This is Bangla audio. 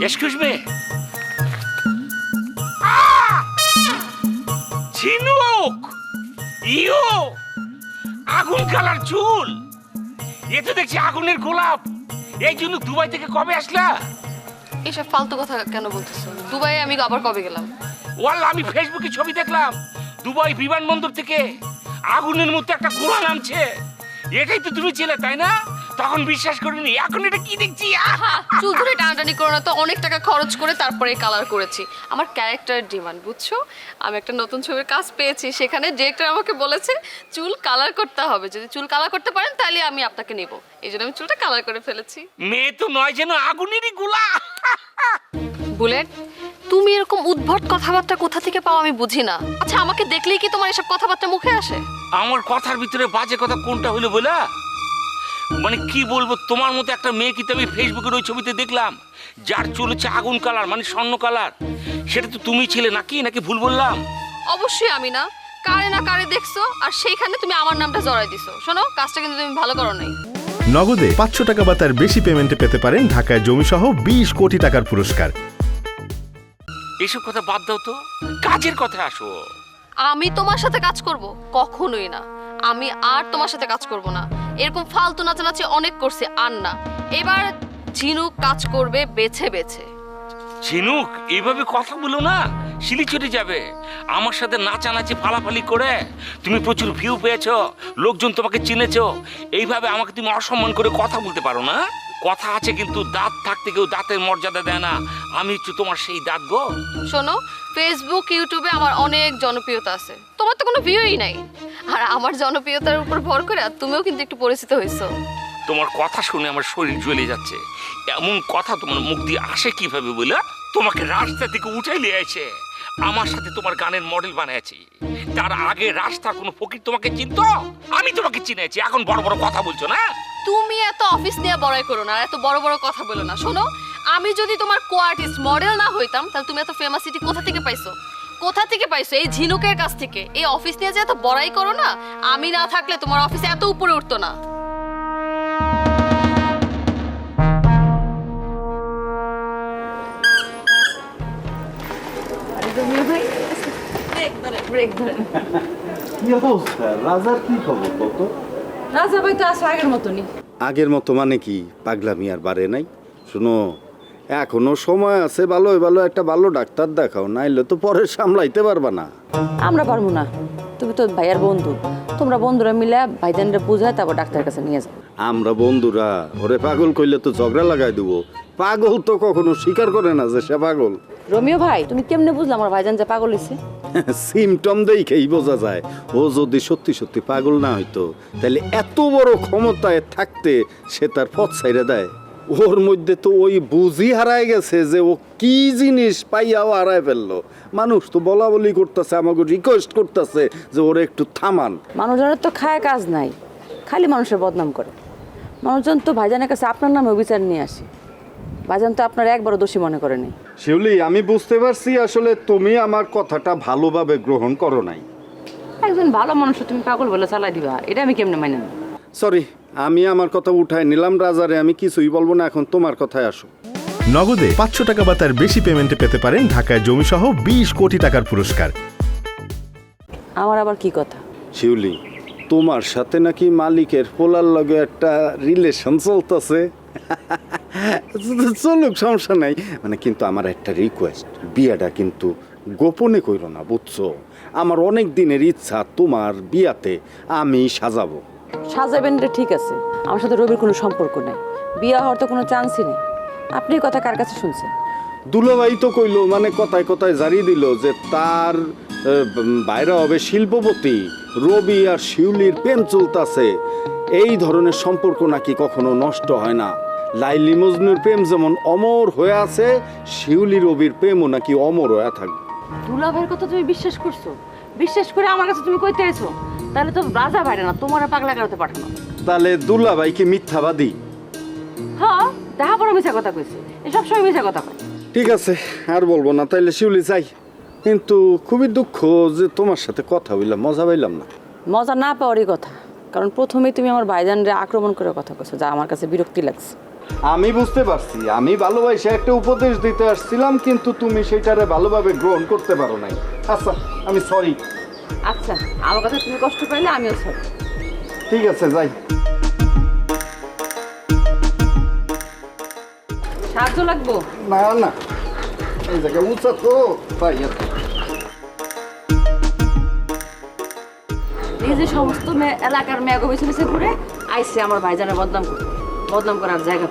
Excuse me. ঝিনুক, ইয়ো, আগুন কালার চুল, এ তো দেখছি আগুনের গোলাপ। এই জন্য দুবাই থেকে কবে আসলা? এসব ফালতু কথা কেন বলতেছো? দুবাই আমি আবার কবে গেলাম? ওয়াল্লাহ আমি ফেসবুকে ছবি দেখলাম, দুবাই বিমানবন্দর থেকে আগুনের মতো একটা গোলা নামছে। এটাই তো তুমি ছিলে, তাই না? তখন বিশ্বাস করিনি, এখন এটা কি দেখছি? চুল ধরে টানাটানি করো না তো, অনেক টাকা খরচ করে তারপরে কালার করেছি। আমার ক্যারেক্টারের ডিমান্ড, বুঝছো? আমি একটা নতুন ছবির কাজ পেয়েছি, সেখানে ডিরেক্টর আমাকে বলেছে চুল কালার করতে হবে। যদি চুল কালার করতে পারেন তাহলে আমি আপনাকে নেব। এই জন্য আমি চুলটা কালার করে ফেলেছি। মেয়ে তো নয় যেন আগুনেরই গোলা। বুলেট, তুমি এরকম উদ্ভট কথাবার্তা কোথা থেকে পাও আমি বুঝি না। আচ্ছা, আমাকে দেখলেই কি তোমার এসব কথাবার্তা মুখে আসে? আমার কথার ভিতরে বাজে কথা কোনটা হলো বলা? মানে কি বলবো, তোমার মতো একটা মেয়ে কি আমি ফেসবুকের ওই ছবিতে দেখলাম, যার চুল হচ্ছে আগুন কালার, মানে স্বর্ণ কালার। সেটা তো তুমি ছিলে নাকি ভুল বললাম? অবশ্যই আমি না। কারে না কারে দেখছো, আর সেইখানে তুমি আমার নামটা জড়াই দিছো। শোনো, কাজটা কিন্তু তুমি ভালো করো নাই। নগদে 500 টাকা বা তার বেশি পেমেন্টে পেতে পারেন ঢাকায় জমিসহ 20 কোটি টাকার পুরস্কার। এসব কথা বাদ দাও তো, কাজের কথা আসো। আমি তোমার সাথে কাজ করব? কখনোই না। আমি আর তোমার সাথে কাজ করব না। এরকম ফালতু নাচানাচি অনেক করছি, আর না। এবার ঝিনুক কাজ করবে বেছে বেছে। ঝিনুক, এইভাবে কথা বলো না, শিলি চটে যাবে। আমার সাথে নাচানাচি ফালাফালি করে তুমি প্রচুর ভিউ পেয়েছো, লোকজন তোমাকে চিনেছো। এইভাবে আমাকে তুমি অসম্মান করে কথা বলতে পারো না। কথা আছে কিন্তু, দাঁত থাকতে কেউ দাঁতের মর্যাদা দেয় না। আমি হচ্ছে তোমার সেই দাঁত গো। শোনো, ফেসবুক ইউটিউবে আমার অনেক জনপ্রিয়তা আছে, তোমার তো কোনো ভিউই নাই। আর আমার জনপ্রিয়তার উপর ভর করে তুমিও কিন্তু একটু পরিচিত হয়েছো। তোমার কথা শুনে আমার শরীর জ্বলে যাচ্ছে। এমন কথা তোমার মুখ দিয়ে আসে কিভাবে বলে? তোমাকে রাস্তা থেকে উঠে নিয়ে এসে আমার সাথে তোমার গানের মডেল বানিয়েছি। তার আগে রাস্তার কোনো ফকির তোমাকে চিনতো? আমি তোমাকে চিনেছি, এখন বড় বড় কথা বলছো না? তুমি এত অফিস নিয়ে বড়াই করো না, এত বড় বড় কথা বলো না। শোনো, আমি যদি তোমার কো-আর্টিস্ট মডেল না হইতাম, তাহলে তুমি এত ফেমাসিটি কোথা থেকে পাইছো? কোথা থেকে পাইছো? এই ঝিনুকের কাছ থেকে। এই অফিস নিয়ে যে এত বড়াই করো না, আমি না থাকলে তোমার অফিসে এত উপরে উঠতো না। কি অবস্থা? রাজার কি খবর কত? রাজা ভাই তো আসলে আগের মতনই। আগের মতো মানে কি? পাগলামি আর বাড়ে নাই? শুনো, এখনো সময় আছে, ভালো একটা ভালো ডাক্তার দেখাও, নাইলে তো পরে সামলাইতে পারবা না। আমরা পারবো না, তুমি তো ভাইয়ার বন্ধু, তোমরা বন্ধুরা মিলে ভাইজানরা বুঝায় তারপর ডাক্তারের কাছে নিয়ে যাও। আমরা বন্ধুরা ওরে পাগল কইলে তো ঝগড়া লাগাই দেবো। পাগল তো কখনো স্বীকার করে না যে সে পাগল। রোমিও ভাই, তুমি কেমনে বুঝলে আমার ভাইজান যে পাগল হইছে? সিমটম দেখেই বোঝা যায়। ও যদি সত্যি সত্যি পাগল না হইতো, তাহলে এত বড় ক্ষমতায় থাকতে সে তার পথ ছাইড়া দেয়? ওর মধ্যে তো ওই বুঝি হারায় গেছে যে ও কি জিনিস পাইয়াও হারায় ফেললো। মানুষ তো বলা বলি করতেছে, আমাকে রিকোয়েস্ট করতেছে যে ওরে একটু থামান। মানুষজনের তো খায় কাজ নাই, খালি মানুষের বদনাম করে। মানুষজন তো ভাইজানের কাছে আপনার নামে বিচার নিয়ে আসে। ভাইজান তো আপনার একবারও দোষী মনে করেনি। শিউলি, আমি বুঝতে পারছি আসলে তুমি আমার কথাটা ভালোভাবে গ্রহণ করো নাই। একজন ভালো মানুষ তুমি পাগল বলে চালাই দিবা, এটা আমি কেমনে মানি না। সরি, আমি আমার কথা উঠাই নিলাম। রাজারে আমি কিছুই বলবো না, এখন তোমার কথায় আসো। নগদে 500 টাকা বা তার বেশি পেমেন্টে পেতে পারেন ঢাকায় জমিসহ 20 কোটি টাকার পুরস্কার। আমার আবার কি কথা? শিউলি, তোমার সাথে নাকি মালিকের পোলার লগে একটা রিলেশন চলতেছে। চলুক, সমস্যা নাই। মানে কিন্তু আমার একটা রিকোয়েস্ট, বিয়েটা কিন্তু গোপনে কইরো না, বুঝছো? আমার অনেক দিনের ইচ্ছা তোমার বিয়াতে আমি সাজাবো। সাজাবেন এটা ঠিক আছে, আমার সাথে রবির কোনো সম্পর্ক নেই, বিয়ে হওয়ার তো কোনো চান্সই নেই। আপনি এই কথা কার কাছে শুনছেন? দুলাভাই তো কইলো, মানে কথায় কথায় জারিয়ে দিল যে তার বাইরে হবে শিল্পপতি, রবি আর শিউলির প্রেম চলতেছে। এই ধরনের সম্পর্ক নাকি কখনো নষ্ট হয় না। লাইলি মজনুর প্রেম যেমন অমর হয়ে আছে, শিউলি রবির প্রেমও নাকি অমর হয়ে থাকবে। দুলাভাইয়ের কথা তুমি বিশ্বাস করছো? বিশ্বাস করে আমার কাছে তুমি কইতে আইছো? তাহলে তো রাজা ভাইরা না, তোমার পাগলা কারোতে পাঠানো। তাহলে দুলাভাই কি মিথ্যাবাদী? হ্যাঁ, দেখা বড় মিছা কথা কইছে, এসব সময় মিছা কথা কয়। ঠিক আছে, আর বলবো না, তাইলে শিউলি চাই। কিন্তু খুবই দুঃখ যে তোমার সাথে কথা বললাম, মজা পাইলাম না। মজা না পাওয়ারই কথা, কারণ প্রথমেই তুমি আমার ভাইজানরে আক্রমণ করে কথা কইছো, যা আমার কাছে বিরক্তি লাগছে। আমি বুঝতে পারছি, আমি ভালোবাসে একটা উপদেশ দিতে আসছিলাম, কিন্তু তুমি সেটারে ভালোভাবে গ্রহণ করতে পারো নাই। আচ্ছা, আমি সরি। আচ্ছা, আমার কথা তুমি কষ্ট পাইলে আমিও সরি। ঠিক আছে, যাই। সাহায্য লাগবো? না না, এই জায়গায় উঁচা তো, তাই আর কি। এই যে সমস্ত এলাকার মেয়ে বেছে বেছে ঘুরে আইসে আমার ভাইজানের বদনাম করতে, বদনাম করার জায়গা